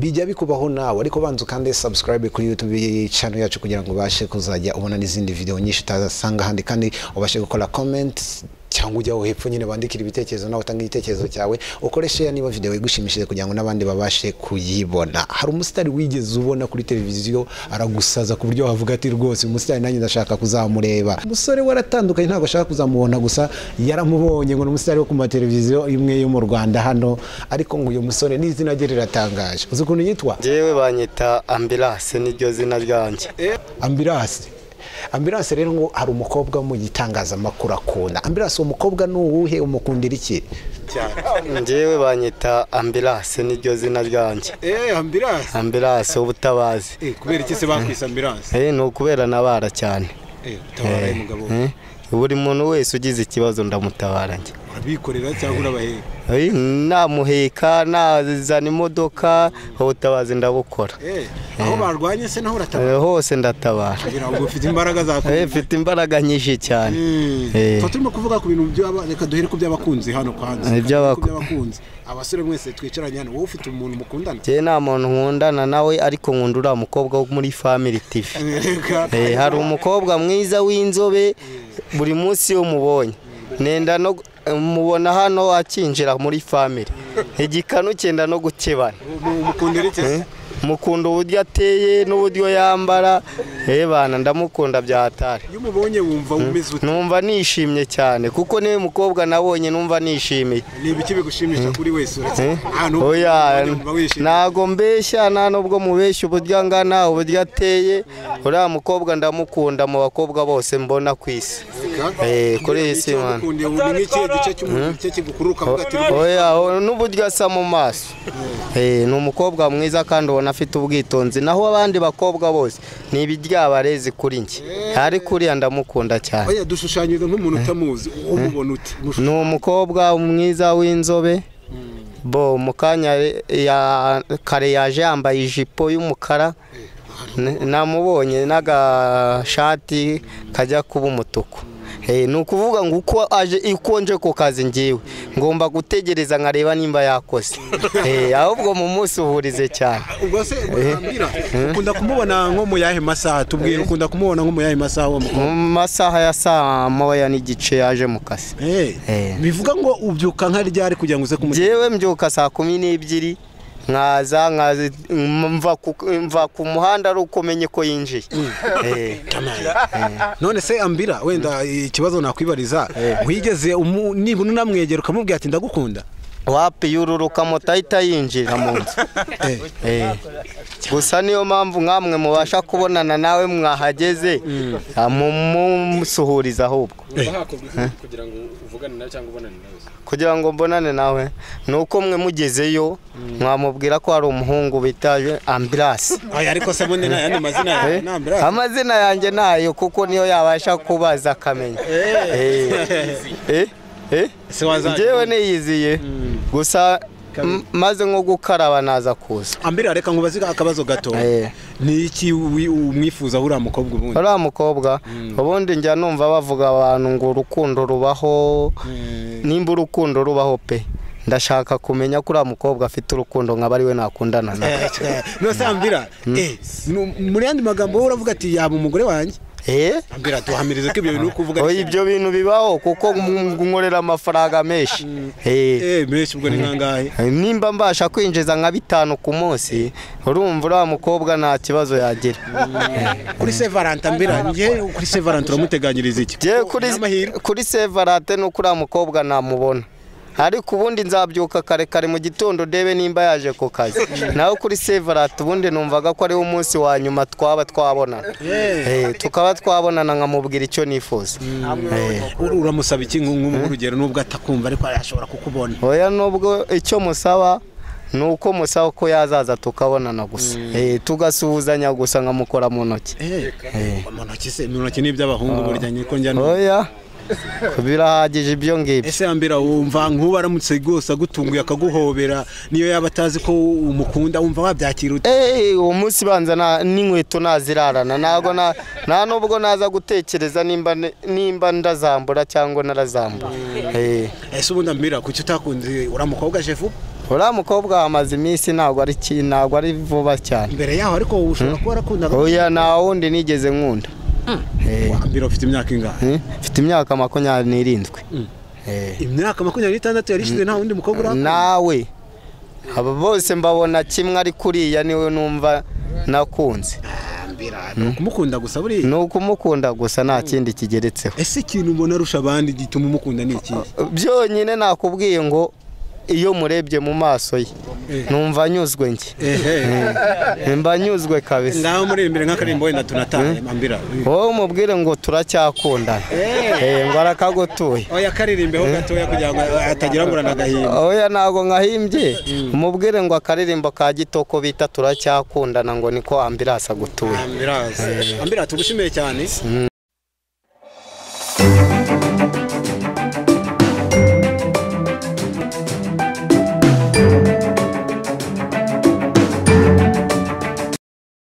bijya bikubaho nawe ariko banza kandi subscribe kuri YouTube channel yacu kugira ngo ubashe kuzajya ubona n'izindi video nyinshi utazasanga handi kandi ubashe gukora comment cyangwa ujya hepfo nyine bandikira ibitekerezo nawe utanga igitekerezo cyawe ukoreshe niba video igushimishije kugira ngo nabandi babashe kuyibona. Hari umusitari wigeze ubona kuri televiziyo aragusaza ku buryo wavuga ati rwose umusitari nanjye ndashaka kuzamureba. Umusore waratandukanye ntabwo ashaka kuzamubona gusa yaramubonye ngo umusitari wo ku mateleviziyo imwe yo mu Rwanda hano ariko ngo uyu musore n'izina rye riratangaje. Uzi ukuntu yitwa? Jewe banyita Ambulance niryo zina ryanjye. Ambulance. Ambulance rero ngo hari umukobwa mu gitangazamakuru akunda. Ambulance uwo mukobwa n'uwuhe umukundira iki? Jewe banyita Ambulance niryo zina ryanjye. Ambulance. Ambulance ubutabazi. Kubera iki se bakwisa Ambulance? No kubera nabara cyane. Utabara umugabo. Buri muntu wese ugize ikibazo ndamutabara njye. Urabikorera cyangwa urabaheka? Namuheka nazana imodoka ubutabazi ndabukora. Aho barwanye se naho uratabara? Hose ndatabara. Kugira ngo ufite imbaraga zawe. Mfite imbaraga nyinshi cyane. Turimo kuvuga ku bintu by'aba reka duhere ku by'abakunzi hano kwanze. By'abakunzi. Abasore mwese twicaranye hano wowe ufite umuntu mukundana? Je nta muntu nkundana nawe ariko nkundura umukobwa wo muri Family TV. Hari umukobwa mwiza w'inzobe buri munsi yo mubonye. Nenda no mubona hano akinjira muri Family. Igikanu cyenda no gukebana. Mukundira iki? Mukunda uburyo ateye n'uburyo yambara bana ndamukunda byatari. Iyo mubonye wumva umeze ute? Numva nishimye cyane kuko niwe mukobwa nabonye numva nishimiye. Ni ibiki bigushimisha kuri wese uretse? Oya nago mbeshya nta nubwo mubeshya uburyo angana uburyo ateye uriya mukobwa ndamukunda mu bakobwa bose mbona kwisi. Kuri isi man. Ni iki gice cy'umuntu cye kigukuruka vuga ati oya n'uburyo asa mu maso. Ni umukobwa mwiza kandi ubona afite ubwitonzi naho abandi bakobwa bose ni ibiryabarezi kuri njye ari kuri ndamukunda cyane. Oya dushushanyiriza nk'umuntu utamuzi umubona uti? Ni umukobwa mwiza w'inzobe bo mukanya ya kare yaje yambaye ijipo y'umukara namubonye n'agashati kajya kuba umutuku. Nukuvuga ngo uko aje ikonje ko kazi ngiwe ngomba gutegereza nkareba nimba yakoze. Ahubwo mu munsi uhurize cyane. Ubwo se Ambira ukunda kumubona nko mu yahe masaha? Tubwire ukunda kumubona nko mu yahe masaha wo mu masaha ya saa moya n'igice yaje mu kazi. Bivuga ngo ubyuka nka ryari kugira ngo uze kumujya? Jewe mbyuka saa 12 nkaza mva ku muhanda ari ukomenye ko yinjiye. None se Ambira wenda ikibazo nakwibariza wigeze nibuna namwegera ukamubwira ati ndagukunda? Wapi yururuka motahita yinjira mu nzu. Gusa niyo mpamvu nkamwe mubasha kubonana nawe mwahageze mumusuhuriza ahubwo. Kugira ngo uvugane nawe cyangwa ubonane nawe? Kugira ngo mbonane nawe nuko mwe mugezeyo mwamubwira ko hari umuhungu bitaje Ambulance. Ariko se bundi nayandi mazina ya Ambulance? Amazina yanjye nayo kuko niyo yabasha kubaza akamenya. Jewe niyiziye gusa maze nko gukaraba naza kuza. Ambira reka nkubaze akabazo gato. Ni iki umwifuza uriya mukobwa ubundi? Uriya mukobwa ubundi njya numva bavuga abantu ngo urukundo rubaho nimba urukundo rubaho pe ndashaka kumenya ko uriya mukobwa afite urukundo nkaba ari we nakundana nawe. Nose Ambira muri yandi magambo uravuga ati yaba umugore wanjye? Ambira tuhamirize ko ibyo bintu kuvuga ati ibyo bintu bibaho kuko nkorera amafaranga menshi. Menshi ubwo ni nkangahe? Nimba mbasha kwinjiza nka 5 ku munsi urumva uriya mukobwa nta kibazo yagira. Kuri Sevarante Ambira ngiye kuri Sevarante uramuteganyiriza iki? Kuri Sevarante no kuri mukobwa namubona ariko ubundi nzabyuka kare kare mu gitondo debe nimba yaje ku kazi. Naho kuri Sevarante ubundi numvaga ko ari umunsi wa nyuma twaba twabonana. Tukaba twabonana nkamubwira icyo nifuza. Uramusaba iki nk'urugero nubwo atakumva ariko yashobora kukubona? Oya nubwo icyo musaba nuko musaba ko yazaza tukabonana gusa. Tugasuhuzanya gusa nkamukora mu ntoki. Mu ntoki se mu ntoki ni by'abahungu burya nyiko njya no. Oya birahagije ibyo ngibyo. Ese Ambira wumva nkuba aramutse gose agutunguye akaguhobera niyo yaba atazi ko umukunda wumva wabyakira ute? Uwo munsi banza n'inkweto nazirarana nta nubwo naza gutekereza nimba ndazambura cyangwa narazambura. Ese ubundi ambira kuki utakunze uramukobwa jefu? Uriya mukobwa amaze iminsi ntabwo ari vuba cyane. Mbere yaho ariko ushobora kuba warakundaga? Oya nta wundi nigeze nkunda. Ambira ufite imyaka ingahe? Mfite imyaka 27. Imyaka 26 yarishize nta wundi mukobwa urakunda? Nawe aba bose mbabona kimwe ari kuriya niwe numva nakunze. Kumukunda gusa buri? No kumukunda gusa nta kindi kigeretseho. Ese ikintu ubona arusha abandi gituma umukunda ni iki? Byonyine nakubwiye ngo iyo murebye mu maso ye numva nyuzwe nge. Mba nyuzwe kabisa. Ngaho muri imbere nk'akarimbo wenda tunataye ambira. Wowe mubwire ngo turacyakundana. Ngo arakagutuye. Oya karirimbeho gatoya kugira ngo atagira ngo uranagahimba. Oya nago ngahimbye. Mubwire ngo akaririmbo ka gitoko bita turacyakundana ngo niko ambirasa gutuye. Ambira tugushimiye cyane.